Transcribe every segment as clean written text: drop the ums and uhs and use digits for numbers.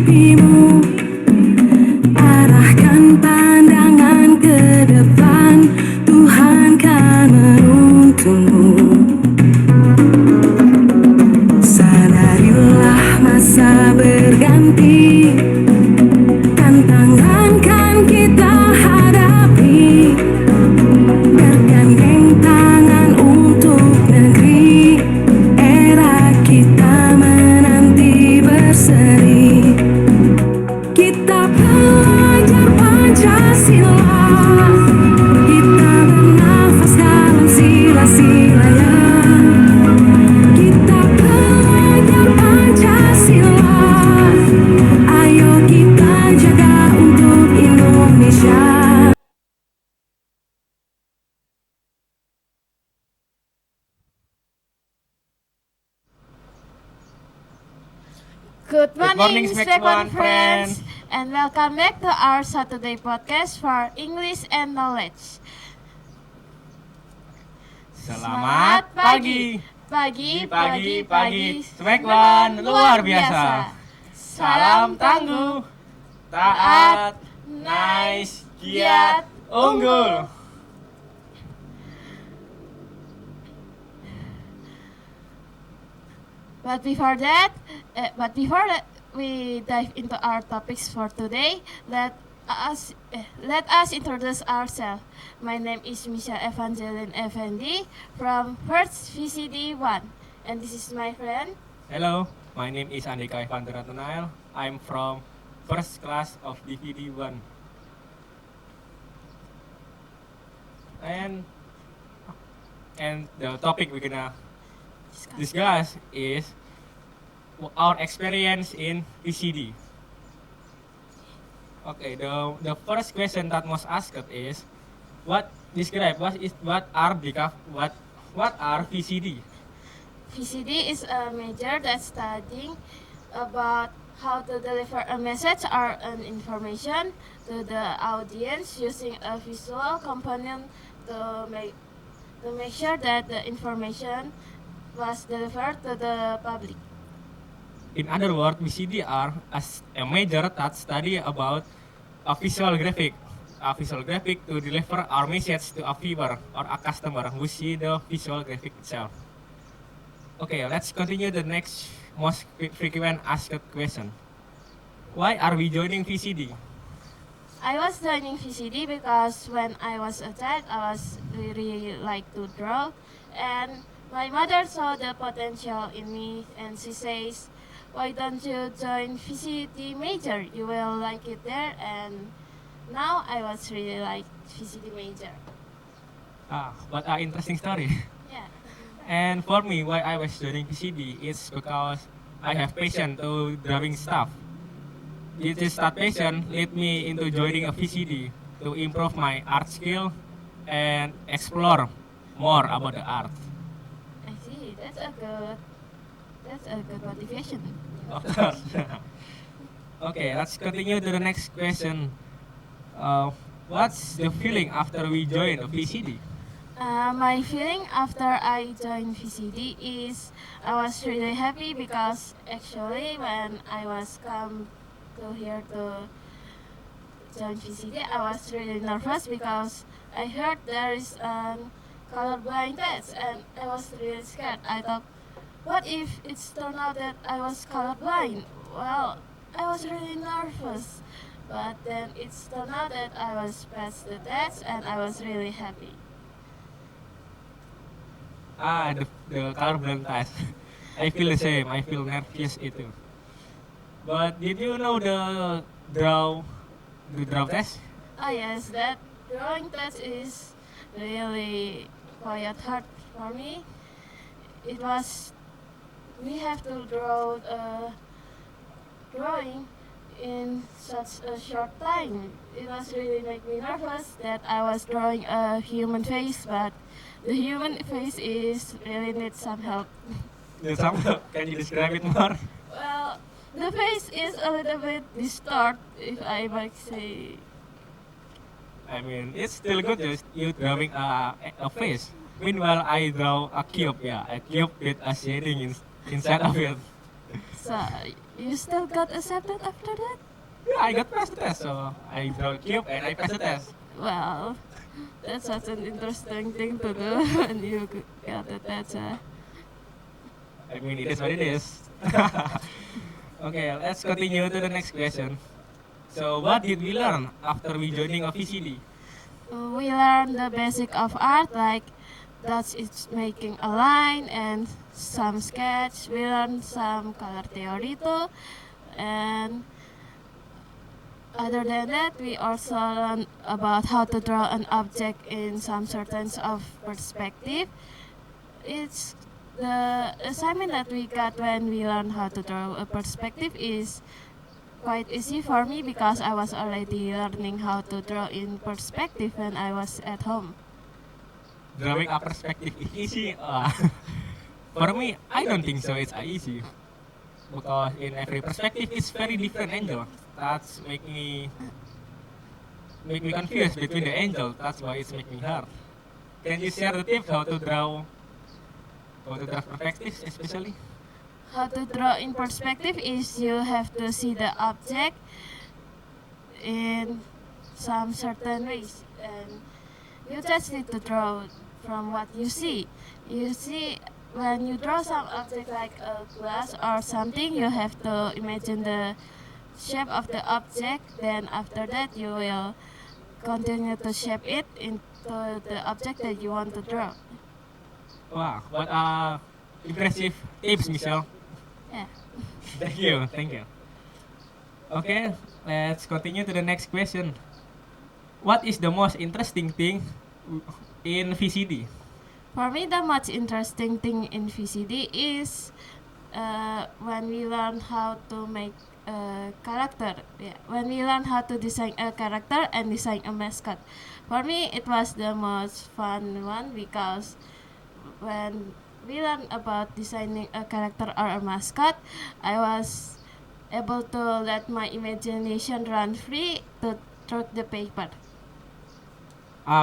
mimpimu, arahkan pandangan ke depan, Tuhan kan menuntunmu. Sadarilah masa berganti, tantangan kan kita hadapi, bergandeng tangan untuk negeri, era kita menanti berseri. Kita belajar Pancasila, kita bernafas dalam sila-silanya. Kita belajar Pancasila, ayo kita jaga untuk Indonesia. Good morning, Smack One friends. and welcome back to our Saturday podcast for English and Knowledge. Selamat pagi. Pagi. Smack One luar biasa. Salam tangguh, taat, nice, giat, unggul. But before that, we dive into our topics for today. Let us introduce ourselves. My name is Misha Evangeline Effendi from First VCD 1, and this is my friend. Hello, my name is Andika Evandra Tunail. I'm from first class of DVD 1. And the topic we're gonna discuss is our experience in VCD. Okay, the first question that was asked is what are VCD? VCD is a major that's studying about how to deliver a message or an information to the audience using a visual component to make sure that the information was delivered to the public. In other words, VCD are a major that study about a visual graphic to deliver our message to a viewer or a customer who see the visual graphic itself. Okay, let's continue the next most frequent asked question. Why are we joining VCD? I was joining VCD because when I was a child, I was really like to draw, and my mother saw the potential in me, and she says, "Why don't you join VCD major? You will like it there." And now I was really like VCD major. What an interesting story. Yeah. And for me, why I was joining VCD is because I have passion to drawing stuff. That passion led me into joining a VCD to improve my art skill and explore more about the art. I see. That's a good motivation. Of course. Okay, let's continue to the next question. What's the feeling after we join a VCD? My feeling after I joined VCD is I was really happy because actually when I was come to here to join VCD, I was really nervous because I heard there is a colorblind test and I was really scared. I thought, what if it's turned out that I was colorblind? Well, I was really nervous, but then it's turned out that I was passed the test and I was really happy. The colorblind test. I feel the same. I feel nervous too. But did you know the draw test? Oh yes, that drawing test is really quite hard for me. It was, we have to draw a drawing in such a short time. It was really make me nervous that I was drawing a human face, but the human face is really need some help. Can you describe it more? Well, the face is a little bit distorted, if I might say. I mean, it's still good just you drawing a face. Meanwhile, I draw a cube with a shading inside of it. So you still got accepted after that? Yeah, I got passed the test, so I draw cube and I passed the test. Well, that's such an interesting thing to do when you got a test. I mean, it is what it is. Okay, let's continue to the next question. So, what did we learn after we joining a VCD? We learned the basic of art, like that's it's making a line and some sketch. We learned some color theory too, and other than that, we also learned about how to draw an object in some certain of perspective. It's the assignment that we got when we learned how to draw a perspective is quite easy for me because I was already learning how to draw in perspective when I was at home. Drawing a perspective is easy. For me, I don't think so. It's easy because in every perspective, it's very different angle. That's make me confused between the angel. That's why it's making me hard. Can you share the tips how to draw perspectives, especially? How to draw in perspective is you have to see the object in some certain ways, and you just need to draw from what you see. You see, when you draw some object like a glass or something, you have to imagine the shape of the object. Then after that, you will continue to shape it into the object that you want to draw. Wow, what impressive tips, Michelle. Yeah. Thank you, thank you. Okay, let's continue to the next question. What is the most interesting thing in VCD? For me, the most interesting thing in VCD is when we learn how to make a character. Yeah, when we learn how to design a character and design a mascot. For me, it was the most fun one because when we learn about designing a character or a mascot, I was able to let my imagination run free to through the paper.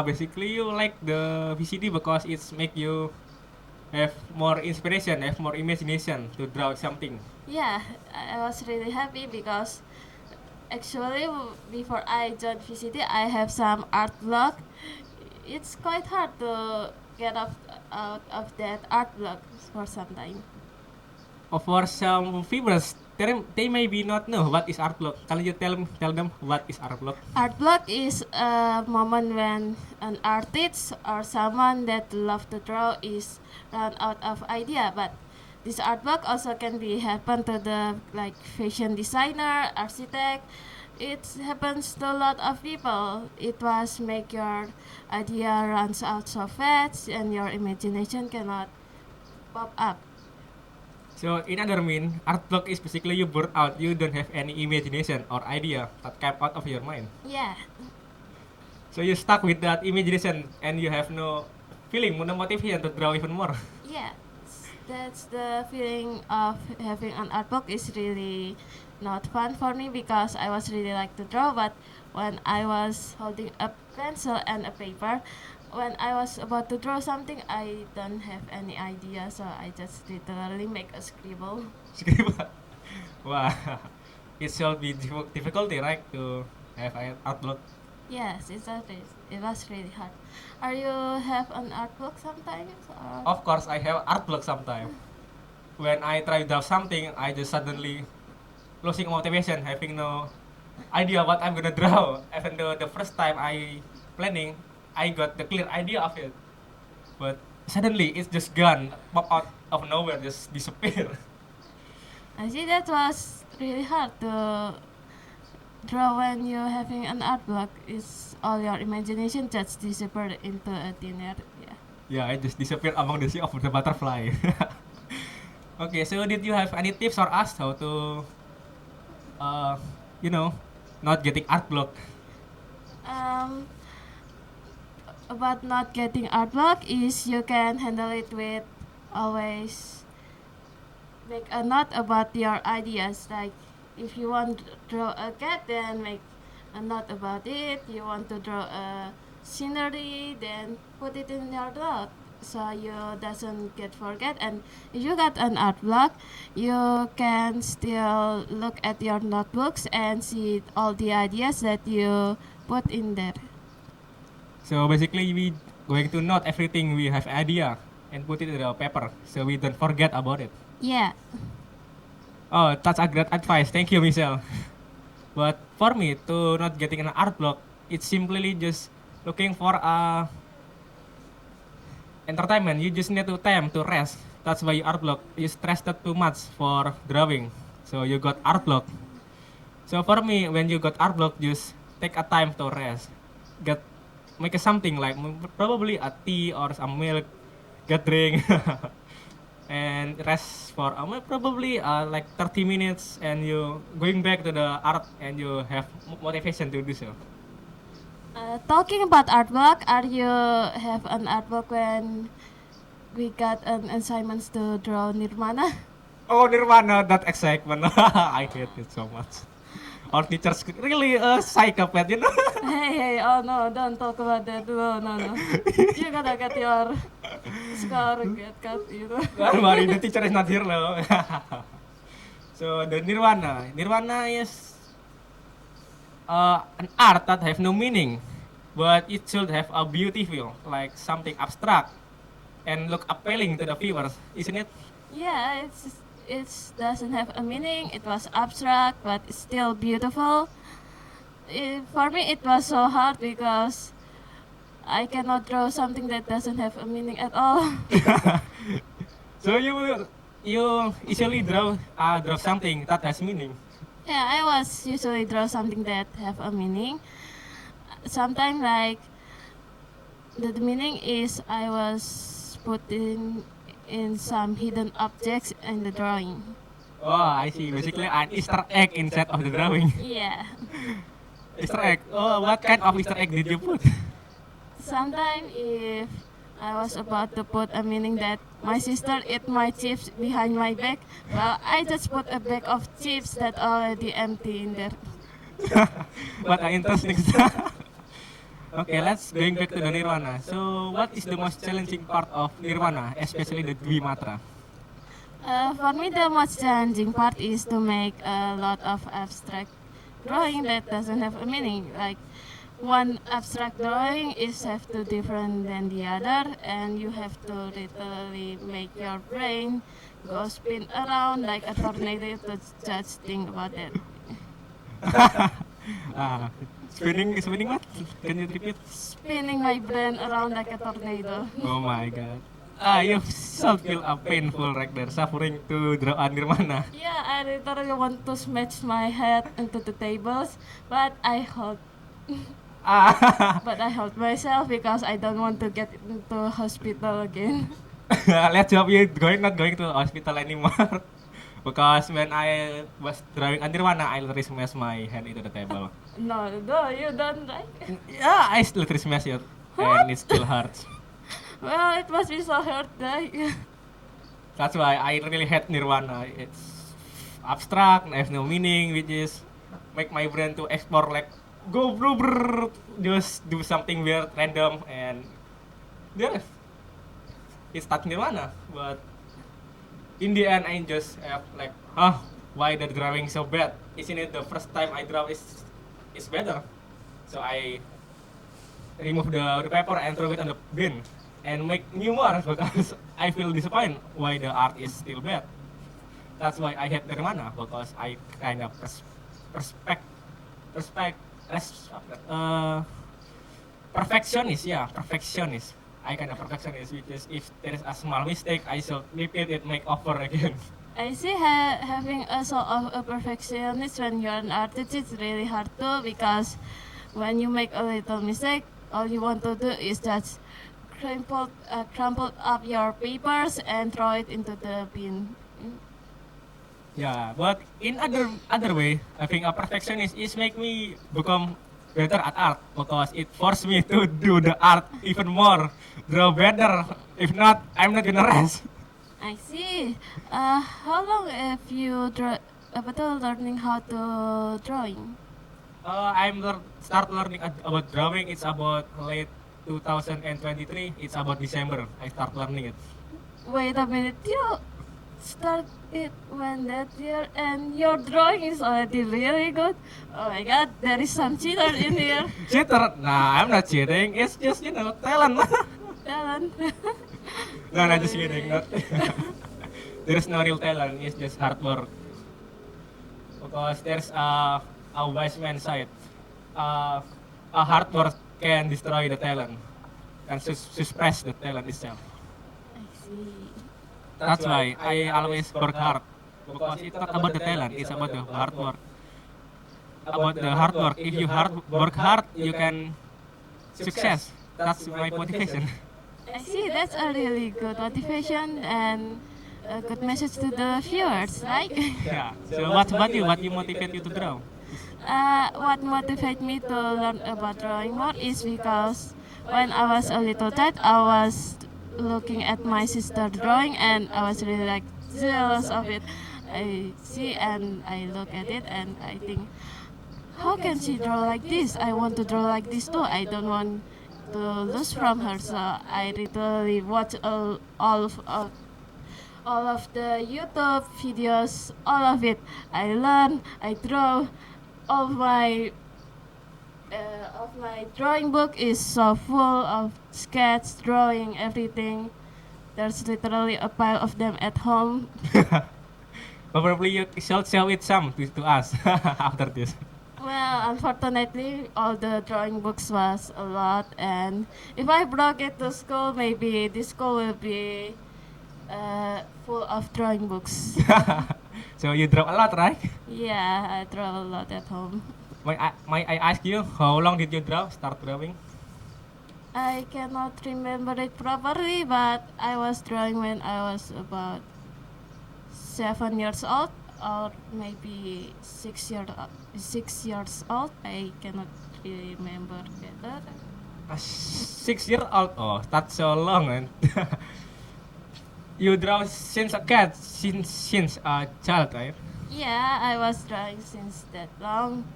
Basically you like the VCD because it's make you have more inspiration, have more imagination to draw something. Yeah, I was really happy because actually before I joined VCT, I have some art block. It's quite hard to get out of that art block for some time. For some viewers, they maybe not know what is art block. Can you tell them what is art block? Art block is a moment when an artist or someone that love to draw is run out of idea. But this art block also can be happen to the like fashion designer, architect. It happens to a lot of people. It was make your idea runs out so fast and your imagination cannot pop up. So in other mean, art block is basically you burn out. You don't have any imagination or idea that came out of your mind. Yeah, So you stuck with that imagination and you have no feeling, no motivation to draw even more. yeah. That's the feeling of having an art block is really not fun for me because I was really like to draw, but when I was holding a pencil and a paper, when I was about to draw something, I don't have any idea, so I just literally make a scribble. Scribble. Wow. It shall be difficulty, right, to have an art block. Yes, it was really hard. Are you have an art block sometimes? Or? Of course, I have art block sometimes. When I try to draw something, I just suddenly losing motivation, having no idea what I'm gonna draw. Even though the first time I planning, I got the clear idea of it, but suddenly it's just gone, pop out of nowhere, just disappear. I see that was really hard to draw when you're having an art block. It's all your imagination just disappeared into a thin air. Yeah. Yeah, I just disappeared among the sea of the butterfly. Okay, so did you have any tips or ask how to, uh, you know, not getting art block? Um, about not getting art block is you can handle it with always make a note about your ideas. Like if you want to draw a cat, then make a note about it. You want to draw a scenery, then put it in your note. so you doesn't get forget. And if you got an art block, you can still look at your notebooks and see all the ideas that you put in there. So basically, we going to note everything we have idea and put it in the paper, so we don't forget about it. Yeah. Oh, that's a great advice. Thank you, Michelle. But for me, to not getting an art block, it's simply just looking for a entertainment. You just need to time to rest. That's why you art block. You stressed too much for drawing, so you got art block. So for me, when you got art block, just take a time to rest. Get make a something like probably a tea or some milk, get drink, and rest for probably like 30 minutes, and you going back to the art, and you have motivation to do so. Talking about art block, are you have an art block when we got an assignments to draw Nirvana? Oh, Nirvana, that excitement. I hate it so much. Our teachers really a psychopath, you know. Hey, oh no, don't talk about that. No. You gotta get your score, get cut, you know. Don't worry, the teacher is not here now. So the Nirvana is an art that have no meaning, but it should have a beautiful, like something abstract, and look appealing to the viewers, isn't it? Yeah, it doesn't have a meaning. It was abstract, but it's still beautiful. For me, it was so hard because I cannot draw something that doesn't have a meaning at all. So you usually draw something that has meaning. Yeah, I was usually draw something that have a meaning. Sometimes like the meaning is I was putting in some hidden objects in the drawing. Oh, I see. Basically, an Easter egg inside of the drawing. Yeah. Easter egg. Oh, what kind of Easter egg did you put? Sometimes if I was about to put a meaning that my sister ate my chips behind my back, well, I just put a bag of chips that already empty in there. What an interesting stuff. Okay, let's going back to the Nirvana. So, what is the most challenging part of Nirvana, especially the Dwi Matra? For me, the most challenging part is to make a lot of abstract drawing that doesn't have a meaning. Like one abstract drawing is have to different than the other, and you have to literally make your brain go spin around like a tornado to just think about it. Ah, spinning what? Can you repeat? Spinning my brain around like a tornado. Oh my god. You so feel painful right there, suffering to draw a Nirvana. Yeah, I literally want to smash my head into the tables, but I hold Ah, but I hold myself because I don't want to get into hospital again. let's hope you not going to hospital anymore. Because when I was drawing a Nirvana, I literally smashed my hand into the table. No, you don't like. Yeah, I literally smashed it, and it still hurts. Well, it must be so hard, like. That's why I really hate Nirvana. It's abstract, has no meaning, which is make my brain to explore like go bro brr, just do something weird, random, and yeah, it's not Nirvana. But in the end, I just have like, why the drawing so bad? Isn't it the first time I draw is better? So I remove the paper and throw it on the bin and make new more because I feel disappointed why the art is still bad. That's why I hate Nirvana because I kind of perfectionist. Yeah, perfectionist. I kind of perfectionist, which is if there is a small mistake, I should repeat it, make over again. I see having a sort of a perfectionist when you're an artist is really hard too because when you make a little mistake, all you want to do is just crumple up your papers and throw it into the bin. Yeah, but in other way, I think a perfectionist is make me become better at art because it forced me to do the art even more, draw better. If not, I'm not gonna rest. I see. How long have you learning how to drawing? Start learning about drawing. It's about late 2023. It's about December. I start learning it. Wait a minute, you start it when that year and your drawing is already really good. Oh my god, there is some cheater in here. Cheater? Nah, I'm not cheating. It's just talent. Talent. No, just kidding. Not. There's no real talent. It's just hard work. Because there's a wise man side. A hard work can destroy the talent and suppress the talent itself. I see. That's why I always work hard. Because it's not about the talent, it's about the hard work. About the hard work. If you work hard, you can success. That's my motivation. I see, that's a really good motivation and a good message to the viewers, right? Yeah. So what about you? What you motivate you to draw? What motivated me to learn about drawing more is because when I was a little child, I was looking at my sister drawing and I was really like jealous of it. I see and I look at it and I think, how can she draw like this? I want to draw like this too. I don't want to lose from her, so I literally watch all of the YouTube videos, all of it. I learn, I draw. Of my drawing book is so full of sketch, drawing, everything. There's literally a pile of them at home. Probably you should show it some to us after this. Well, unfortunately, all the drawing books was a lot, and if I brought it to school, maybe this school will be full of drawing books. So you draw a lot, right? Yeah, I draw a lot at home. May I ask you, how long did you start drawing? I cannot remember it properly, but I was drawing when I was about 7 years old, or maybe 6 years old. I cannot really remember better. 6 years old. Oh, that's so long, man. You draw since a cat, since a child, right? Yeah, I was drawing since that long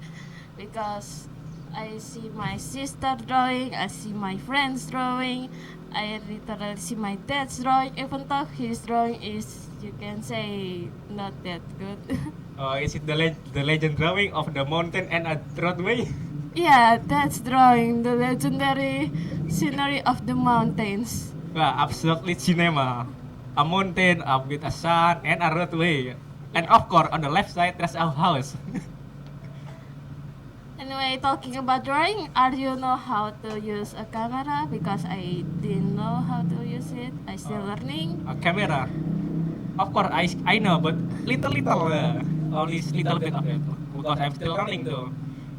because I see my sister drawing, I see my friends drawing, I literally see my dad's drawing, even though his drawing is, you can say, not that good. Is it the legend drawing of the mountain and a roadway? Yeah, that's drawing the legendary scenery of the mountains. Well, absolutely cinema. A mountain with a sun and a roadway. And of course, on the left side, there's our house. Anyway, talking about drawing, are you know how to use a camera? Because I didn't know how to use it. I still learning. A camera. Of course, I know, but little. Only little bit of it. Because I'm still learning too.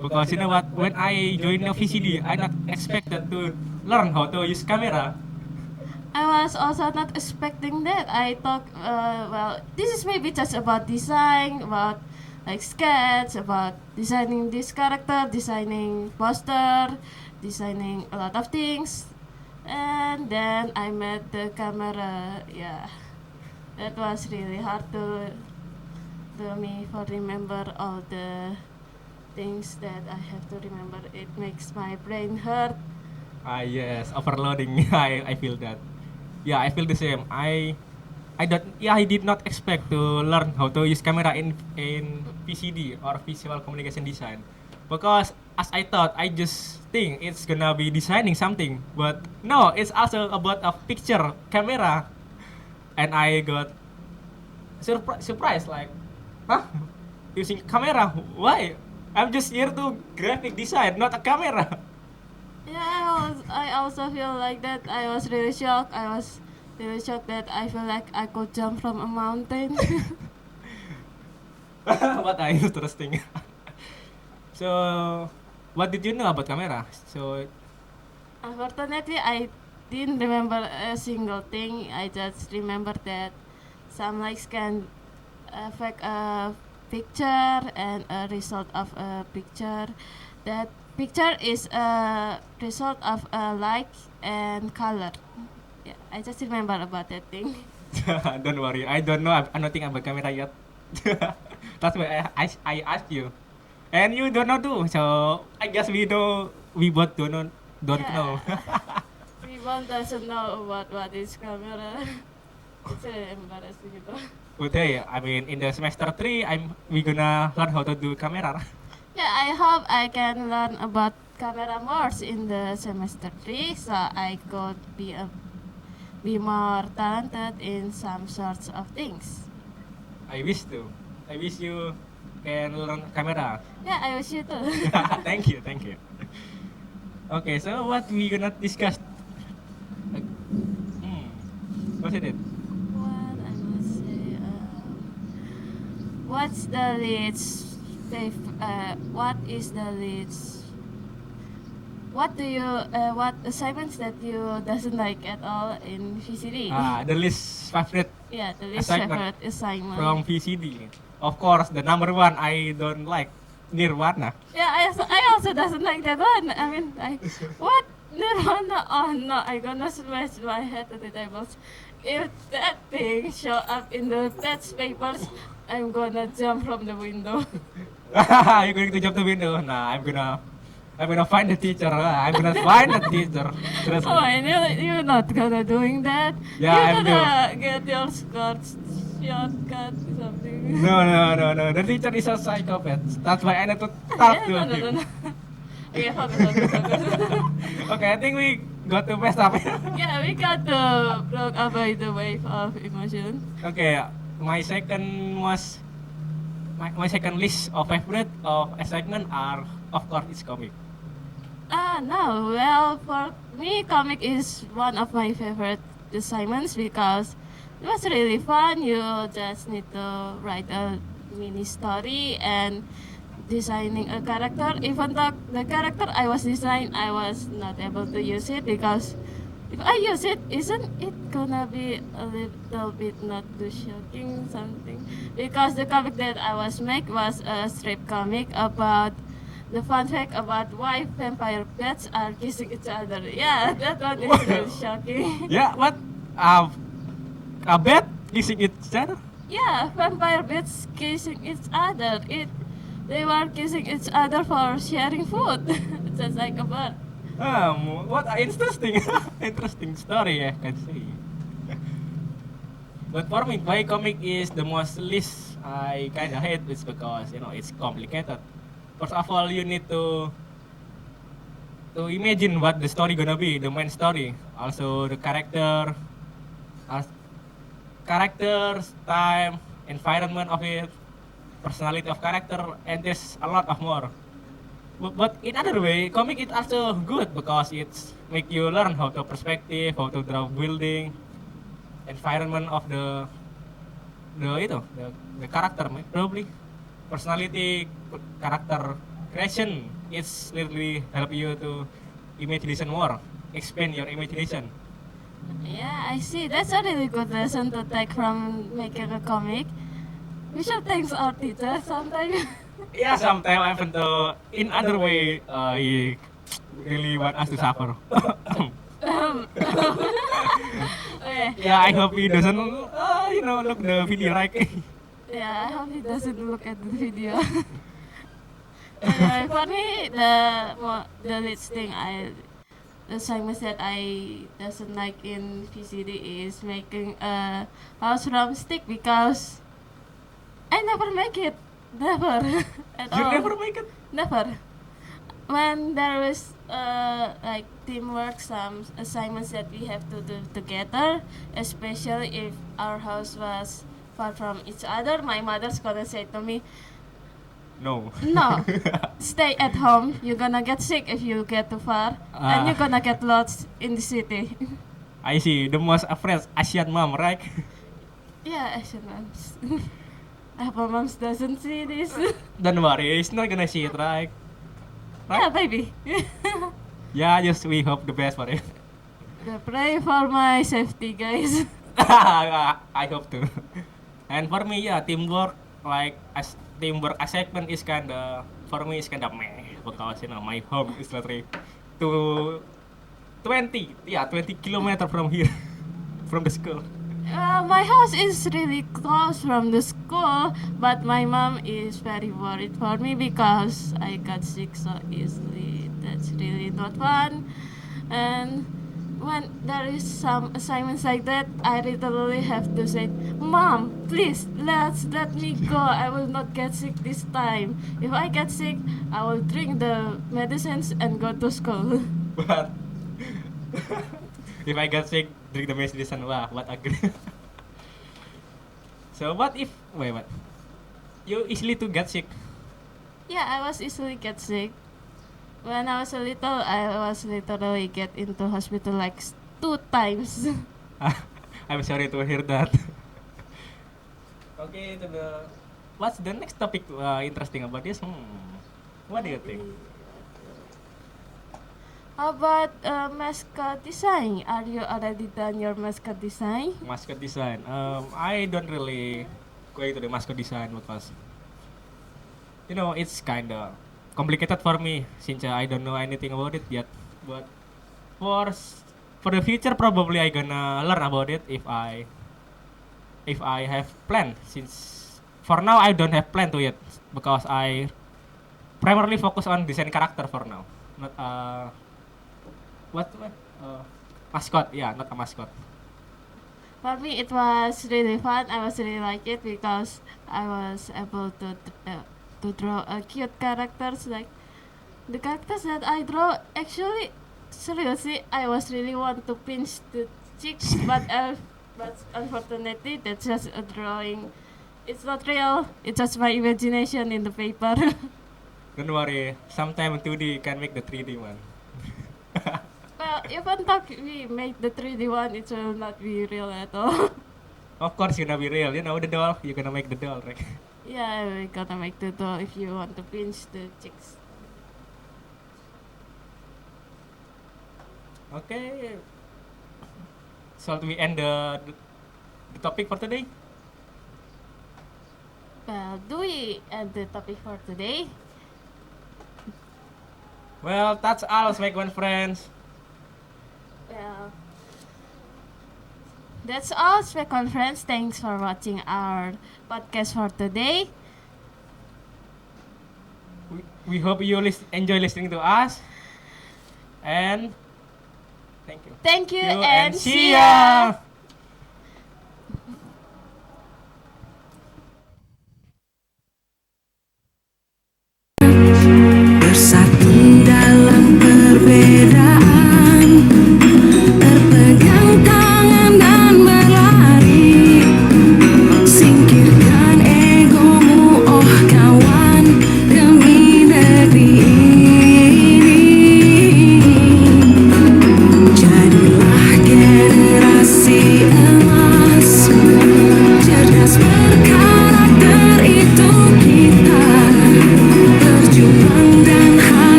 Because you know what? When I joined the VCD, I not expected to learn how to use camera. I was also not expecting that. I thought, well, this is maybe just about design, about like sketch, about designing this character, designing poster, designing a lot of things. And then I met the camera. Yeah, that was really hard to me for remember all the things that I have to remember. It makes my brain hurt. Yes, overloading. I feel that. Yeah, I feel the same. I did not expect to learn how to use camera in VCD or visual communication design, because as I thought, I just think it's gonna be designing something, but no, it's also about a picture camera, and I got surprised like, huh? Using camera? Why? I'm just here to graphic design, not a camera. Yeah, I also feel like that. I was really shocked. I was really shocked that I feel like I could jump from a mountain. What are interesting. So, what did you know about camera? So, Unfortunately, I didn't remember a single thing. I just remember that some likes can affect a picture and a result of a picture. That picture is a result of a like and color. Yeah, I just remember about that thing. don't worry, I don't know nothing about camera yet. That's why I asked you, and you don't know too. So I guess we both don't Yeah. know. Everyone doesn't know about what is camera. It's embarrassing gitu. But hey, I mean, in the semester 3, we gonna learn how to do camera. Yeah, I hope I can learn about camera more in the semester 3, so I could be more talented in some sorts of things. I wish to. I wish you can learn camera. Yeah, I wish you too. Thank you, thank you. Okay, so what we gonna discuss? What's it? What I must say, what's the least what is the least what do you what assignments that you doesn't like at all in VCD? The least favorite Yeah, the least assignment favorite assignment. from VCD. Of course, the number one I don't like Nirvana. Yeah, I also doesn't like that one. I mean, what Nirvana? Oh no, I gonna smash my head to the tables. If that thing show up in the test papers, I'm gonna jump from the window. You're going to jump the window. Nah, I'm gonna find the teacher. I'm gonna find the teacher. Trust Oh, me. I knew you're not gonna doing that. Yeah, you're I'm gonna get your skirts shortcut or something. No. The teacher is a psychopath. That's why I need to talk to no, him. no. Okay, focus. Okay, I think we got to mess up. Yeah, we got to broke away the wave of emotion. Okay, my second my second list of favorite of assignment are of course it's comic. No. Well, for me, comic is one of my favorite assignments because it was really fun. You just need to write a mini story and designing a character. Even though the character I was I was not able to use it because if I use it, isn't it gonna be a little bit not too shocking something? Because the comic that I was make was a strip comic about the fun fact about why vampire bats are kissing each other. Yeah, that one is really shocking. Yeah, what? A bat kissing each other? Yeah, vampire bats kissing each other. They were kissing each other for sharing food, just like a bird. What a interesting, interesting story, I can say. But for me, why comic is the most least I kinda hate is because it's complicated. First of all, you need to imagine what the story gonna be, the main story. Also the characters, time, environment of it, personality of character, and there's a lot of more. But in other way, comic is also good because it's make you learn how to perspective, how to draw building, environment of the character probably personality character creation. It's literally help you to imagination more, expand your imagination. Yeah, I see. That's a really good lesson to take from making a comic. We should thank our teacher sometime. Yeah, sometimes I even to in other way he really want us to suffer. Okay. Yeah, I hope he doesn't look the video right. Yeah, I hope he doesn't look at the video. Anyway, for me, the least thing the assignments that I doesn't like in PCD is making a house from stick because I never make it, never at You all. never make it. Never. When there is like teamwork, some assignments that we have to do together, especially if our house was far from each other, my mother's gonna say to me, No. "No, stay at home. You're gonna get sick if you get too far, and you're gonna get lost in the city." I see. The most afraid Asian mom, right? Yeah, Asian moms. I hope my mom doesn't see this. Don't worry, he's not gonna see it, right? Yeah, baby. Yeah, just we hope the best for it. Pray for my safety, guys. I hope to. And for me, yeah, teamwork teamwork assignment is for me is meh because my home is literally to 20 kilometer from here, from the school. My house is really close from the school, but my mom is very worried for me because I got sick so easily. That's really not fun. And when there is some assignments like that, I literally have to say, "Mom, please let me go. I will not get sick this time. If I get sick, I will drink the medicines and go to school." But if I got sick, drink the medicine. Wah, what agree. So what if wait what? You easily to get sick. Yeah, I was easily get sick. When I was a little, I was literally get into hospital like 2 times. I'm sorry to hear that. Okay, to the what's the next topic interesting about this? What do you think? How about mascot design? Are you already done your mascot design? Mascot design. I don't really go into the mascot design because it's kind of complicated for me since I don't know anything about it yet. But for the future, probably I gonna learn about it if I have plan. Since for now I don't have plan to yet because I primarily focus on design character for now. Not what mascot? Yeah, not a mascot. For me, it was really fun. I was really like it because I was able to draw a cute characters. Like the characters that I draw, actually, seriously, I was really want to pinch the cheeks, but unfortunately, that's just a drawing. It's not real. It's just my imagination in the paper. Don't worry. Sometime 2D can make the 3D one. Well, even though we make the 3D one, it will not be real at all. Of course, gonna be real. The doll. You're gonna make the doll, right? Yeah, we gotta make the doll if you want to pinch the cheeks. Okay. So we end the topic for today. Well, do we end the topic for today? Well, that's all, Smack One friends. Well, that's all, Spec Conference. Thanks for watching our podcast for today. We hope you enjoy listening to us. And thank you. Thank you You and see see ya. ya!